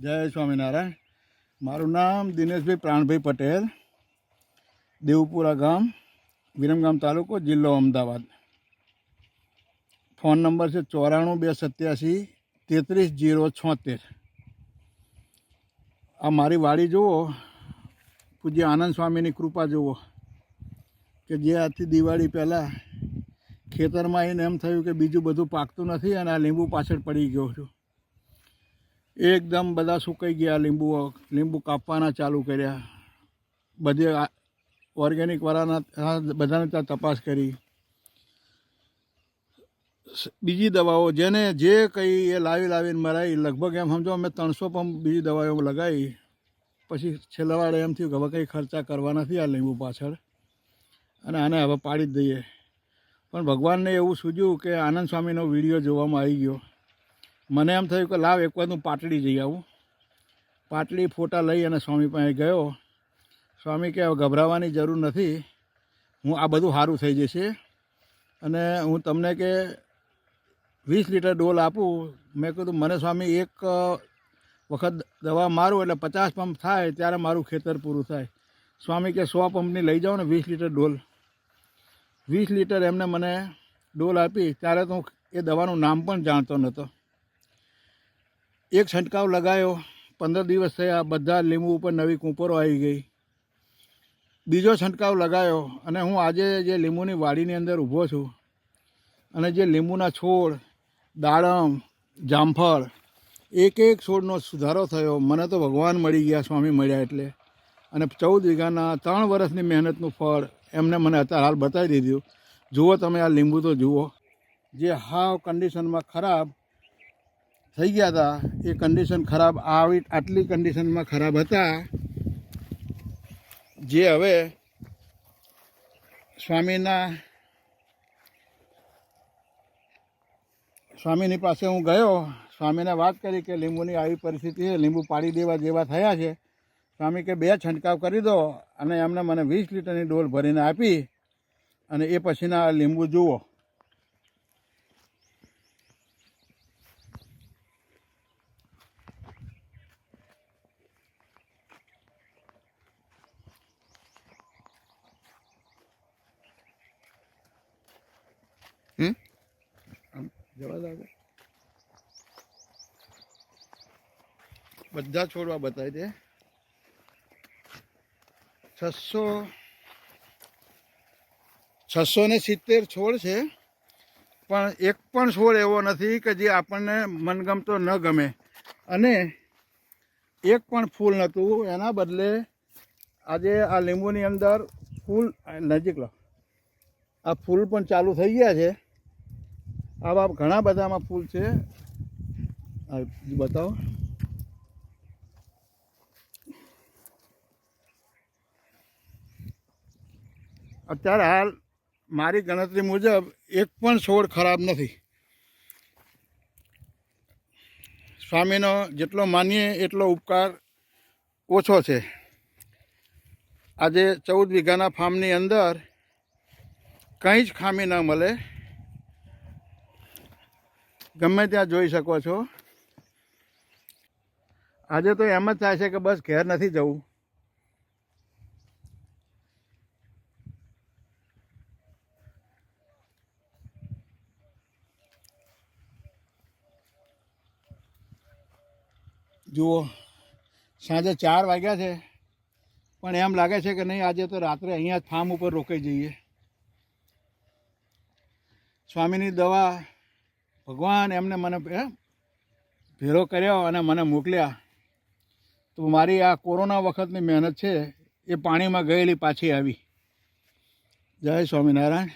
જય સ્વામિનારાયણ. મારું નામ દિનેશભાઈ પ્રાણભાઈ પટેલ, દેવપુરા ગામ, વિરમગામ તાલુકો, જિલ્લો અમદાવાદ. ફોન નંબર છે 9428733076. આ મારી વાડી જુઓ, પૂજ્ય આનંદ સ્વામીની કૃપા જુઓ કે જે આજથી દિવાળી પહેલાં ખેતરમાં આવીને એમ થયું કે બીજું બધું પાકતું નથી અને આ લીંબુ પાછળ પડી ગયો છું. એકદમ બધા સુકાઈ ગયા લીંબુ કાપવાના ચાલુ કર્યા. બધે ઓર્ગેનિકવાળાના બધાને ત્યાં તપાસ કરી. બીજી દવાઓ જેને જે કંઈ એ લાવીને મરાવી, લગભગ એમ સમજો અમે 300 પંપ બીજી દવાઓ લગાવી. પછી છેલ્લા વાળે એમ થયું કે હવે કંઈ ખર્ચા કરવા નથી આ લીંબુ પાછળ અને આને હવે પાડી જ દઈએ. પણ ભગવાનને એવું સૂઝ્યું કે આનંદ સ્વામીનો વિડીયો જોવામાં આવી ગયો. મને એમ થયું કે લાવ એક વાર હું પાટડી જઈ આવું. પાટડી ફોટા લઈ અને સ્વામી પાસે ગયો. સ્વામી કે હવે ગભરાવાની જરૂર નથી, હું આ બધું સારું થઈ જશે અને હું તમને કે 20 લીટર ડોલ આપું. મેં કીધું મને સ્વામી એક વખત દવા મારું એટલે 50 પંપ થાય ત્યારે મારું ખેતર પૂરું થાય. સ્વામી કે 100 પંપની લઈ જાઓ ને 20 લીટર ડોલ. 20 લીટર એમને મને ડોલ આપી. ત્યારે તો હું એ દવાનું નામ પણ જાણતો નહોતો. એક છંટકાવ લગાવ્યો, 15 દિવસ થયા, બધા લીંબુ ઉપર નવી કૂંપરો આવી ગઈ. બીજો છંટકાવ લગાવ્યો અને હું આજે જે લીંબુની વાડીની અંદર ઊભો છું અને જે લીંબુના છોડ, દાડમ, જામફળ, એક છોડનો સુધારો થયો. મને તો ભગવાન મળી ગયા, સ્વામી મળ્યા એટલે. અને 14 વીઘાના 3 વર્ષની મહેનતનું ફળ એમને મને અત્યારે હાલ બતાવી દીધું. જુઓ તમે આ લીંબુ તો જુઓ, જે હાવ કન્ડિશનમાં ખરાબ થઈ ગયા હતા એ કન્ડિશન ખરાબ, આટલી કન્ડિશનમાં ખરાબ હતા, જે હવે સ્વામીની પાસે હું ગયો. સ્વામીને વાત કરી કે લીંબુની આવી પરિસ્થિતિ છે, લીંબુ પાડી દેવા જેવા થયા છે. સ્વામી કે 2 છંટકાવ કરી દો અને એમને મને 20 લીટરની ડોલ ભરીને આપી. અને એ પછીના લીંબુ જુઓ. જવા દો, બધા છોડવા બતાવી દે. 670 છોડ છે, પણ એક પણ છોડ એવો નથી કે જે આપણને મનગમતો ન ગમે. અને એક પણ ફૂલ નહોતું. એના બદલે આજે આ લીંબુની અંદર ફૂલ, નજીક લો, આ ફૂલ પણ ચાલુ થઈ ગયા છે. આવા ઘણા બધામાં ફૂલ છે. બતાવો. અત્યારે હાલ મારી ગણતરી મુજબ એક પણ છોડ ખરાબ નથી. સ્વામીનો જેટલો માનીએ એટલો ઉપકાર ઓછો છે. આજે 14 વીઘાના ફાર્મની અંદર કંઈ જ ખામી ન મળે. ગમે ત્યાં જોઈ શકો છો. આજે તો એમ જ થાય છે કે બસ ઘેર નથી જવું. જુઓ, સાંજે 4 વાગ્યા છે, પણ એમ લાગે છે કે નહીં આજે તો રાત્રે અહીંયા જ ફાર્મ ઉપર રોકાઈ જઈએ. સ્વામીની દવા ભગવાન એમને મને ભેરો કર્યો અને મને મોકલ્યા. તો મારી આ કોરોના વખતની મહેનત છે એ પાણીમાં ગયેલી પાછી આવી. જય સ્વામિનારાયણ.